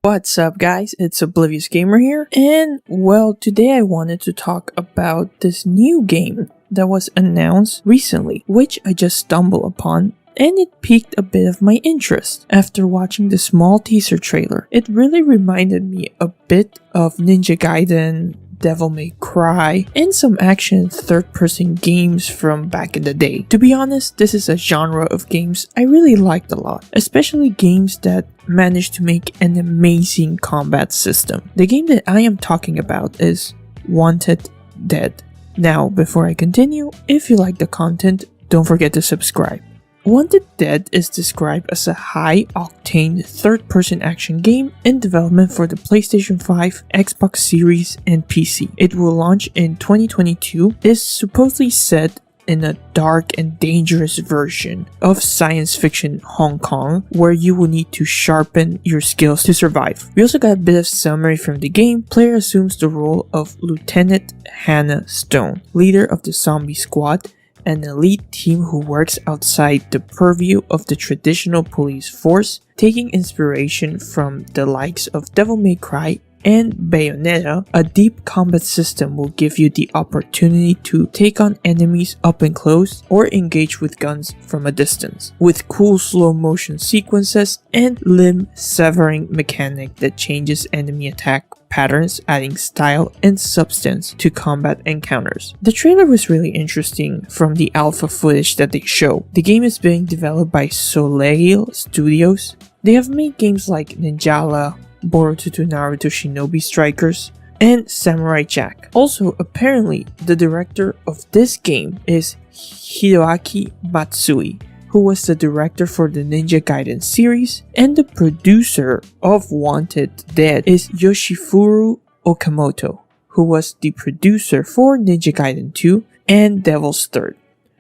What's up guys, it's Oblivious Gamer here, and well, today I wanted to talk about this new game that was announced recently, which I just stumbled upon, and it piqued a bit of my interest. After watching the small teaser trailer, it really reminded me a bit of Ninja Gaiden, Devil May Cry, and some action third-person games from back in the day. To be honest, this is a genre of games I really liked a lot, especially games that managed to make an amazing combat system. The game that I am talking about is Wanted Dead. Now, before I continue, if you like the content, don't forget to subscribe. Wanted Dead is described as a high-octane third-person action game in development for the PlayStation 5, Xbox Series, and PC. It will launch in 2022. It is supposedly set in a dark and dangerous version of science fiction Hong Kong, where you will need to sharpen your skills to survive. We also got a bit of summary from the game. Player assumes the role of Lieutenant Hannah Stone, leader of the zombie squad, an elite team who works outside the purview of the traditional police force, taking inspiration from the likes of Devil May Cry and Bayonetta. A deep combat system will give you the opportunity to take on enemies up and close or engage with guns from a distance, with cool slow motion sequences and limb severing mechanic that changes enemy attack patterns, adding style and substance to combat encounters. The trailer was really interesting from the alpha footage that they show. The game is being developed by Soleil Studios. They have made games like Ninjala, Boruto to Naruto Shinobi Strikers, and Samurai Jack. Also, apparently, the director of this game is Hiroaki Matsui, who was the director for the Ninja Gaiden series, and the producer of Wanted Dead is Yoshifuru Okamoto, who was the producer for Ninja Gaiden 2 and Devil's Third.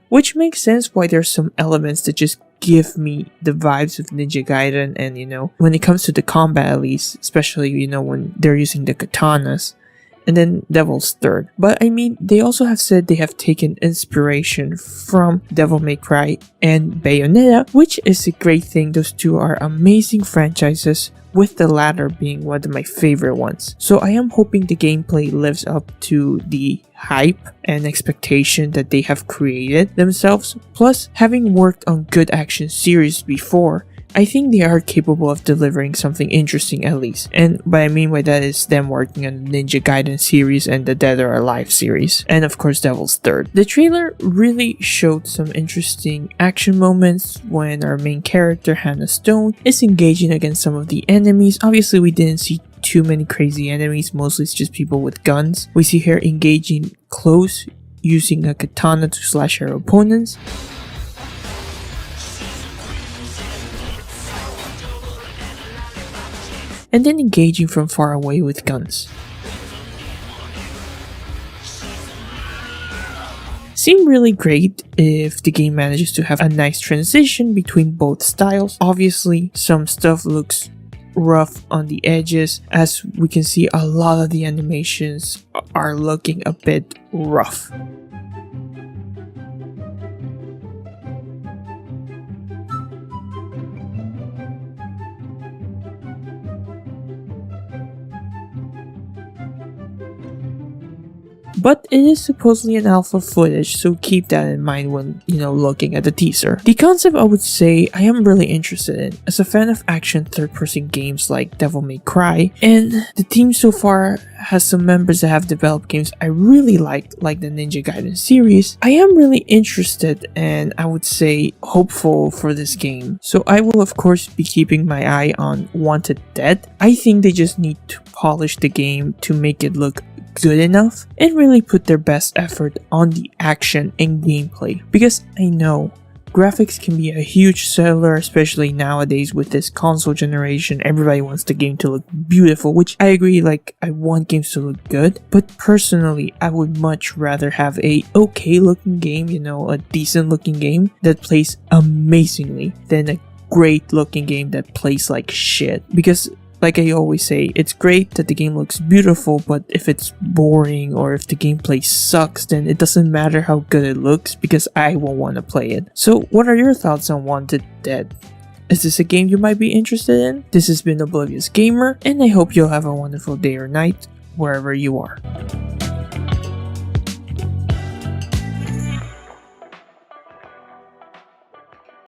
Which makes sense why there's some elements that just give me the vibes of Ninja Gaiden, and when it comes to the combat at least, especially when they're using the katanas, and then Devil's Third. But I mean, they also have said they have taken inspiration from Devil May Cry and Bayonetta, which is a great thing. Those two are amazing franchises, with the latter being one of my favorite ones. So I am hoping the gameplay lives up to the hype and expectation that they have created themselves. Plus, having worked on good action series before, I think they are capable of delivering something interesting at least. And what I mean by that is them working on the Ninja Gaiden series and the Dead or Alive series. And of course Devil's Third. The trailer really showed some interesting action moments when our main character Hannah Stone is engaging against some of the enemies. Obviously we didn't see too many crazy enemies, mostly it's just people with guns. We see her engaging close using a katana to slash her opponents. And then engaging from far away with guns. Seemed really great if the game manages to have a nice transition between both styles. Obviously, some stuff looks rough on the edges, as we can see a lot of the animations are looking a bit rough. But it is supposedly an alpha footage, so keep that in mind when, looking at the teaser. The concept, I would say, I am really interested in. As a fan of action third-person games like Devil May Cry, and the team so far has some members that have developed games I really liked, like the Ninja Gaiden series, I am really interested and I would say hopeful for this game. So I will of course be keeping my eye on Wanted Dead. I think they just need to polish the game to make it look good enough and really put their best effort on the action and gameplay, because I know graphics can be a huge seller, especially nowadays with this console generation. Everybody wants the game to look beautiful, which I agree, I want games to look good, but personally I would much rather have a okay looking game, a decent looking game that plays amazingly than a great looking game that plays like shit. Because like I always say, it's great that the game looks beautiful, but if it's boring or if the gameplay sucks, then it doesn't matter how good it looks because I won't want to play it. So what are your thoughts on Wanted Dead? Is this a game you might be interested in? This has been Oblivious Gamer, and I hope you'll have a wonderful day or night, wherever you are.